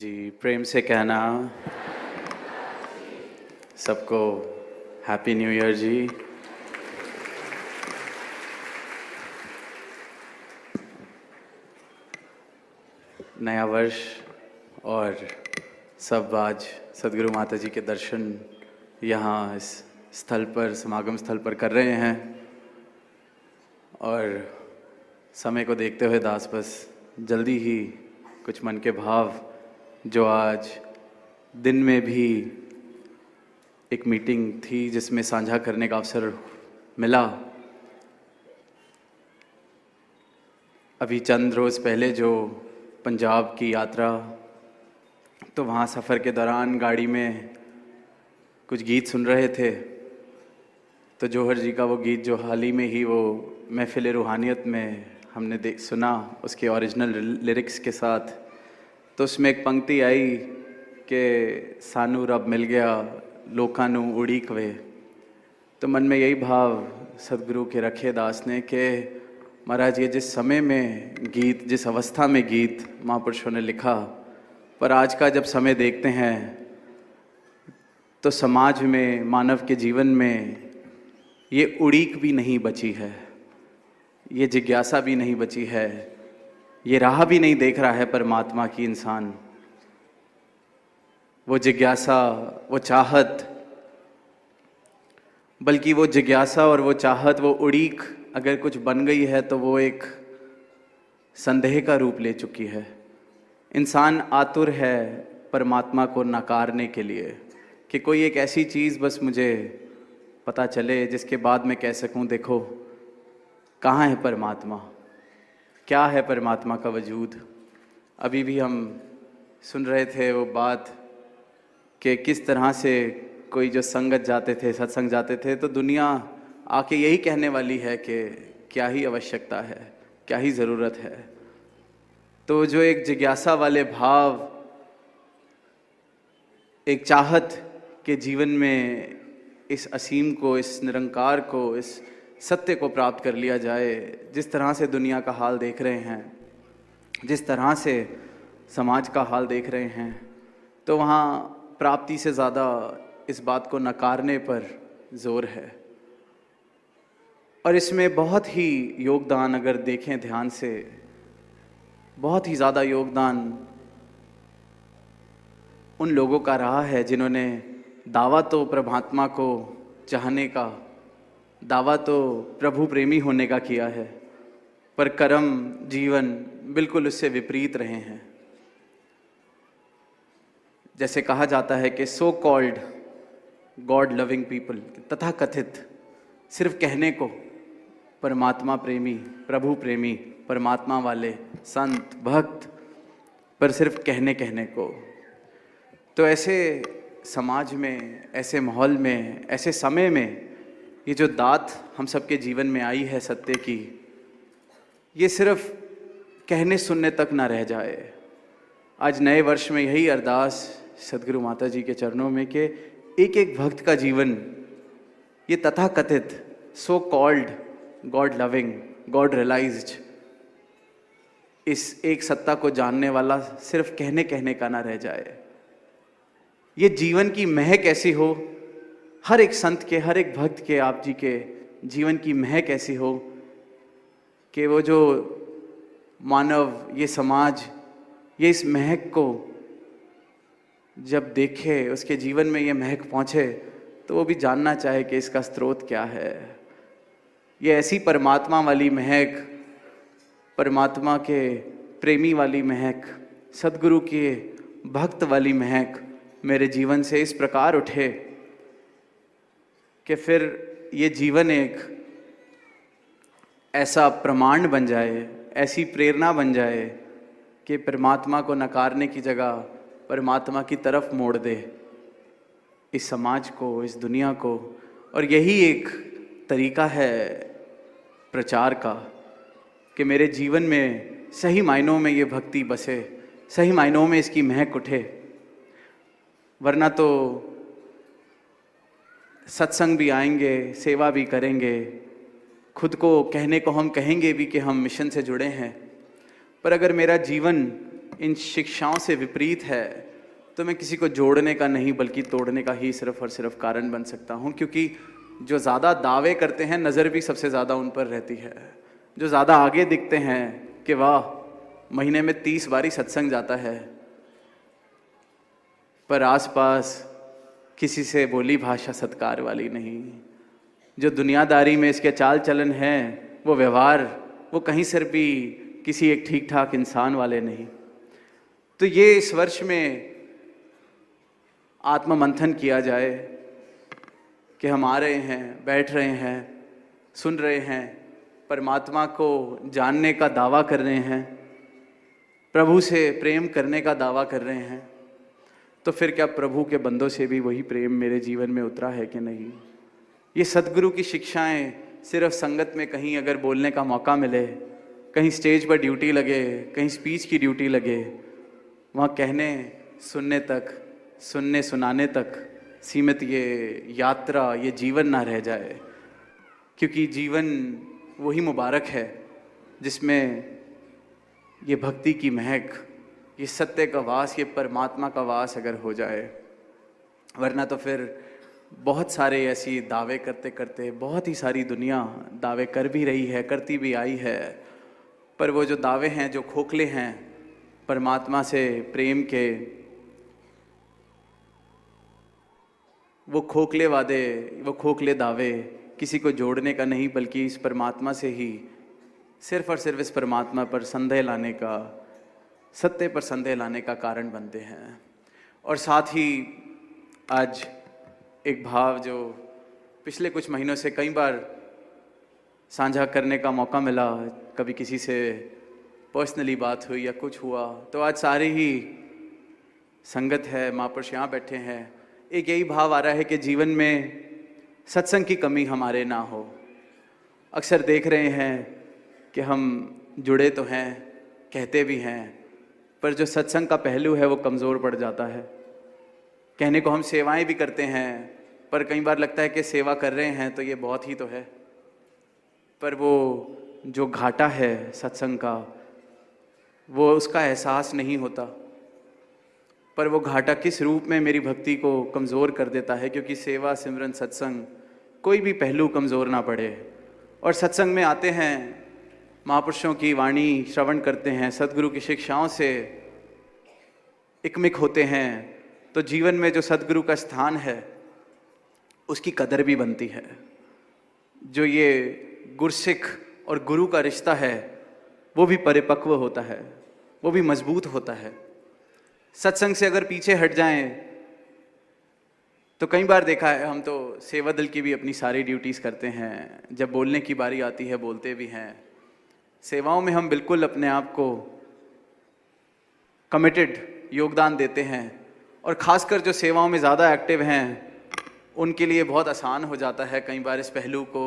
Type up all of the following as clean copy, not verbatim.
जी प्रेम से कहना सबको हैप्पी न्यू ईयर जी। नया वर्ष और सब आज सदगुरु माता जी के दर्शन यहाँ इस स्थल पर, समागम स्थल पर कर रहे हैं। और समय को देखते हुए दास बस जल्दी ही कुछ मन के भाव जो आज दिन में भी एक मीटिंग थी जिसमें साझा करने का अवसर मिला। अभी चंद रोज़ पहले जो पंजाब की यात्रा, तो वहाँ सफ़र के दौरान गाड़ी में कुछ गीत सुन रहे थे, तो जौहर जी का वो गीत जो हाल ही में ही वो महफ़िल रूहानियत में हमने सुना उसके ओरिजिनल लिरिक्स के साथ, तो उसमें एक पंक्ति आई कि सानू रब मिल गया लोकां नू उड़ीक वे। तो मन में यही भाव सदगुरु के रखे दास ने कि महाराज ये जिस समय में गीत, जिस अवस्था में गीत महापुरुषों ने लिखा, पर आज का जब समय देखते हैं तो समाज में, मानव के जीवन में ये उड़ीक भी नहीं बची है, ये जिज्ञासा भी नहीं बची है, ये राह भी नहीं देख रहा है परमात्मा की इंसान। वो जिज्ञासा, वो चाहत, बल्कि वो जिज्ञासा और वो चाहत, वो उड़ीक अगर कुछ बन गई है तो वो एक संदेह का रूप ले चुकी है। इंसान आतुर है परमात्मा को नकारने के लिए कि कोई एक ऐसी चीज़ बस मुझे पता चले जिसके बाद मैं कह सकूं देखो कहाँ है परमात्मा, क्या है परमात्मा का वजूद। अभी भी हम सुन रहे थे वो बात कि किस तरह से कोई जो संगत जाते थे, सत्संग जाते थे, तो दुनिया आके यही कहने वाली है कि क्या ही आवश्यकता है, क्या ही ज़रूरत है। तो जो एक जिज्ञासा वाले भाव, एक चाहत के जीवन में इस असीम को, इस निरंकार को, इस सत्य को प्राप्त कर लिया जाए, जिस तरह से दुनिया का हाल देख रहे हैं, जिस तरह से समाज का हाल देख रहे हैं, तो वहाँ प्राप्ति से ज़्यादा इस बात को नकारने पर जोर है। और इसमें बहुत ही योगदान, अगर देखें ध्यान से, बहुत ही ज़्यादा योगदान उन लोगों का रहा है जिन्होंने दावा तो परमात्मा को चाहने का, दावा तो प्रभु प्रेमी होने का किया है, पर कर्म, जीवन बिल्कुल उससे विपरीत रहे हैं। जैसे कहा जाता है कि सो कॉल्ड गॉड लविंग पीपल, तथा कथित सिर्फ कहने को परमात्मा प्रेमी, प्रभु प्रेमी, परमात्मा वाले संत भक्त, पर सिर्फ कहने को। तो ऐसे समाज में, ऐसे माहौल में, ऐसे समय में ये जो दात हम सबके जीवन में आई है सत्य की, ये सिर्फ कहने सुनने तक ना रह जाए। आज नए वर्ष में यही अरदास सदगुरु माता जी के चरणों में कि एक एक भक्त का जीवन ये तथाकथित so called God loving, God realised, इस एक सत्ता को जानने वाला सिर्फ कहने का ना रह जाए। ये जीवन की महक ऐसी हो, हर एक संत के, हर एक भक्त के, आप जी के जीवन की महक ऐसी हो कि वो जो मानव, ये समाज, ये इस महक को जब देखे, उसके जीवन में ये महक पहुँचे, तो वो भी जानना चाहे कि इसका स्रोत क्या है। ये ऐसी परमात्मा वाली महक, परमात्मा के प्रेमी वाली महक, सदगुरु के भक्त वाली महक मेरे जीवन से इस प्रकार उठे कि फिर ये जीवन एक ऐसा प्रमाण बन जाए, ऐसी प्रेरणा बन जाए कि परमात्मा को नकारने की जगह परमात्मा की तरफ मोड़ दे इस समाज को, इस दुनिया को। और यही एक तरीका है प्रचार का कि मेरे जीवन में सही मायनों में ये भक्ति बसे, सही मायनों में इसकी महक उठे। वरना तो सत्संग भी आएंगे, सेवा भी करेंगे, खुद को कहने को हम कहेंगे भी कि हम मिशन से जुड़े हैं, पर अगर मेरा जीवन इन शिक्षाओं से विपरीत है, तो मैं किसी को जोड़ने का नहीं बल्कि तोड़ने का ही सिर्फ और सिर्फ कारण बन सकता हूँ। क्योंकि जो ज़्यादा दावे करते हैं, नज़र भी सबसे ज़्यादा उन पर रहती है। जो ज़्यादा आगे दिखते हैं कि वाह महीने में 30 बारी सत्संग जाता है, पर आसपास किसी से बोली भाषा सत्कार वाली नहीं। जो दुनियादारी में इसके चाल चलन हैं, वो व्यवहार, वो कहीं सिर भी किसी एक ठीक ठाक इंसान वाले नहीं। तो ये इस वर्ष में आत्म मंथन किया जाए कि हम आ रहे हैं, बैठ रहे हैं, सुन रहे हैं, परमात्मा को जानने का दावा कर रहे हैं, प्रभु से प्रेम करने का दावा कर रहे हैं, तो फिर क्या प्रभु के बंदों से भी वही प्रेम मेरे जीवन में उतरा है कि नहीं? ये सद्गुरु की शिक्षाएं सिर्फ संगत में कहीं अगर बोलने का मौका मिले, कहीं स्टेज पर ड्यूटी लगे, कहीं स्पीच की ड्यूटी लगे, वहाँ कहने सुनने तक, सुनने सुनाने तक सीमित ये यात्रा, ये जीवन ना रह जाए। क्योंकि जीवन वही मुबारक है जिसमें ये भक्ति की महक, ये सत्य का वास, ये परमात्मा का वास अगर हो जाए। वरना तो फिर बहुत सारे ऐसी दावे करते करते बहुत ही सारी दुनिया दावे कर भी रही है, करती भी आई है, पर वो जो दावे हैं, जो खोखले हैं परमात्मा से प्रेम के, वो खोखले वादे, वो खोखले दावे किसी को जोड़ने का नहीं बल्कि इस परमात्मा से ही सिर्फ और सिर्फ इस परमात्मा पर संदेह लाने का, सत्य पर संदेह लाने का कारण बनते हैं। और साथ ही आज एक भाव जो पिछले कुछ महीनों से कई बार साझा करने का मौका मिला, कभी किसी से पर्सनली बात हुई या कुछ हुआ, तो आज सारी ही संगत है, महापुरुष यहाँ बैठे हैं, एक यही भाव आ रहा है कि जीवन में सत्संग की कमी हमारे ना हो। अक्सर देख रहे हैं कि हम जुड़े तो हैं, कहते भी हैं, पर जो सत्संग का पहलू है वो कमज़ोर पड़ जाता है। कहने को हम सेवाएं भी करते हैं, पर कई बार लगता है कि सेवा कर रहे हैं तो ये बहुत ही तो है, पर वो जो घाटा है सत्संग का, वो उसका एहसास नहीं होता। पर वो घाटा किस रूप में मेरी भक्ति को कमज़ोर कर देता है, क्योंकि सेवा, सिमरन, सत्संग, कोई भी पहलू कमज़ोर ना पड़े। और सत्संग में आते हैं, महापुरुषों की वाणी श्रवण करते हैं, सद्गुरु की शिक्षाओं से इकमिक होते हैं, तो जीवन में जो सद्गुरु का स्थान है उसकी कदर भी बनती है। जो ये गुरसिख और गुरु का रिश्ता है वो भी परिपक्व होता है, वो भी मजबूत होता है। सत्संग से अगर पीछे हट जाएं तो कई बार देखा है, हम तो सेवा दल की भी अपनी सारी ड्यूटीज़ करते हैं, जब बोलने की बारी आती है बोलते भी हैं। सेवाओं में हम बिल्कुल अपने आप को कमिटेड योगदान देते हैं, और ख़ासकर जो सेवाओं में ज़्यादा एक्टिव हैं उनके लिए बहुत आसान हो जाता है कई बार इस पहलू को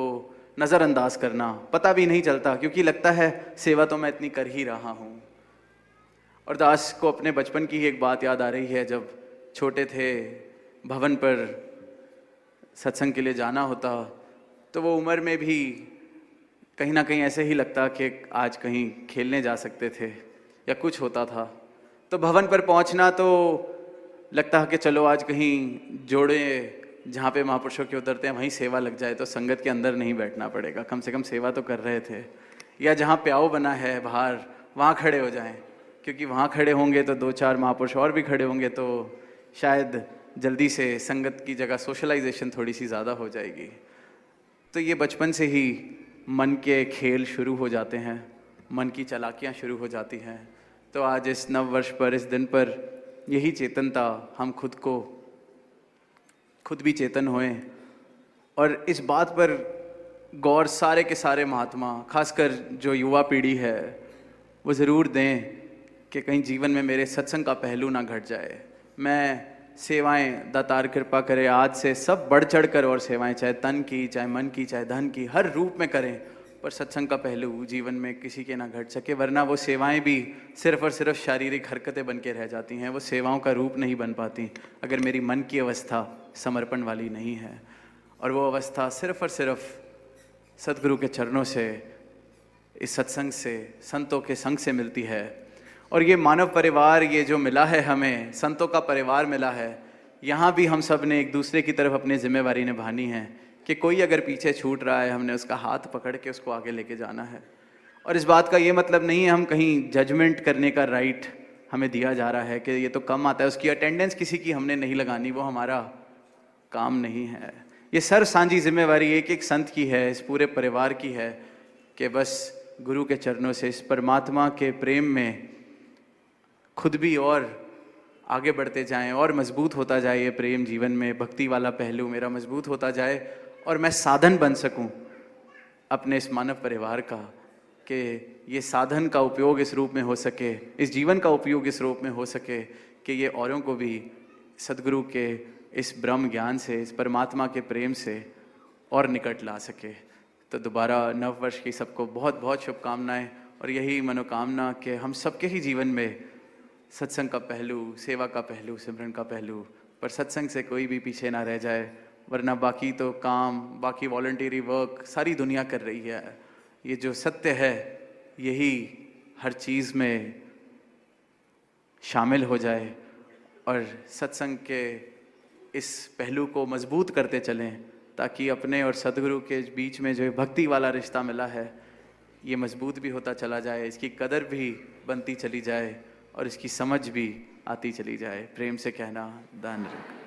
नज़रअंदाज करना। पता भी नहीं चलता, क्योंकि लगता है सेवा तो मैं इतनी कर ही रहा हूँ। और दास को अपने बचपन की ही एक बात याद आ रही है, जब छोटे थे, भवन पर सत्संग के लिए जाना होता, तो वो उम्र में भी कहीं ना कहीं ऐसे ही लगता कि आज कहीं खेलने जा सकते थे या कुछ होता था। तो भवन पर पहुंचना तो लगता कि चलो आज कहीं जोड़े जहाँ पे महापुरुषों के उतरते हैं वहीं सेवा लग जाए, तो संगत के अंदर नहीं बैठना पड़ेगा, कम से कम सेवा तो कर रहे थे। या जहाँ प्याऊ बना है बाहर, वहाँ खड़े हो जाएं, क्योंकि वहाँ खड़े होंगे तो 2-4 महापुरुष और भी खड़े होंगे, तो शायद जल्दी से संगत की जगह सोशलाइजेशन थोड़ी सी ज़्यादा हो जाएगी। तो ये बचपन से ही मन के खेल शुरू हो जाते हैं, मन की चालाकियाँ शुरू हो जाती हैं। तो आज इस नव वर्ष पर, इस दिन पर यही चेतनता, हम खुद भी चेतन होएं, और इस बात पर गौर सारे के सारे महात्मा, खासकर जो युवा पीढ़ी है, वो ज़रूर दें कि कहीं जीवन में मेरे सत्संग का पहलू ना घट जाए। मैं सेवाएं, दातार कृपा करे, आज से सब बढ़ चढ़ कर और सेवाएं, चाहे तन की, चाहे मन की, चाहे धन की, हर रूप में करें, पर सत्संग का पहलू जीवन में किसी के ना घट सके। वरना वो सेवाएं भी सिर्फ और सिर्फ शारीरिक हरकतें बन के रह जाती हैं, वो सेवाओं का रूप नहीं बन पाती अगर मेरी मन की अवस्था समर्पण वाली नहीं है। और वो अवस्था सिर्फ और सिर्फ सद्गुरु के चरणों से, इस सत्संग से, संतों के संग से मिलती है। और ये मानव परिवार, ये जो मिला है हमें, संतों का परिवार मिला है, यहाँ भी हम सब ने एक दूसरे की तरफ अपनी जिम्मेवारी निभानी है कि कोई अगर पीछे छूट रहा है, हमने उसका हाथ पकड़ के उसको आगे लेके जाना है। और इस बात का ये मतलब नहीं है हम कहीं जजमेंट करने का राइट हमें दिया जा रहा है कि ये तो कम आता है, उसकी अटेंडेंस किसी की हमने नहीं लगानी, वो हमारा काम नहीं है। ये सर सांझी जिम्मेवारी एक एक संत की है, इस पूरे परिवार की है कि बस गुरु के चरणों से, इस परमात्मा के प्रेम में खुद भी और आगे बढ़ते जाएं और मजबूत होता जाए ये प्रेम जीवन में, भक्ति वाला पहलू मेरा मजबूत होता जाए और मैं साधन बन सकूं अपने इस मानव परिवार का, कि ये साधन का उपयोग इस रूप में हो सके, इस जीवन का उपयोग इस रूप में हो सके कि ये औरों को भी सदगुरु के इस ब्रह्म ज्ञान से, इस परमात्मा के प्रेम से और निकट ला सके। तो दोबारा नव वर्ष की सबको बहुत बहुत शुभकामनाएं, और यही मनोकामना कि हम सबके ही जीवन में सत्संग का पहलू, सेवा का पहलू, सिमरन का पहलू, पर सत्संग से कोई भी पीछे ना रह जाए, वरना बाकी तो काम, बाकी वॉलंटियरी वर्क सारी दुनिया कर रही है। ये जो सत्य है यही हर चीज़ में शामिल हो जाए और सत्संग के इस पहलू को मजबूत करते चलें, ताकि अपने और सदगुरु के बीच में जो भक्ति वाला रिश्ता मिला है ये मजबूत भी होता चला जाए, इसकी कदर भी बनती चली जाए और इसकी समझ भी आती चली जाए। प्रेम से कहना, दान रखना।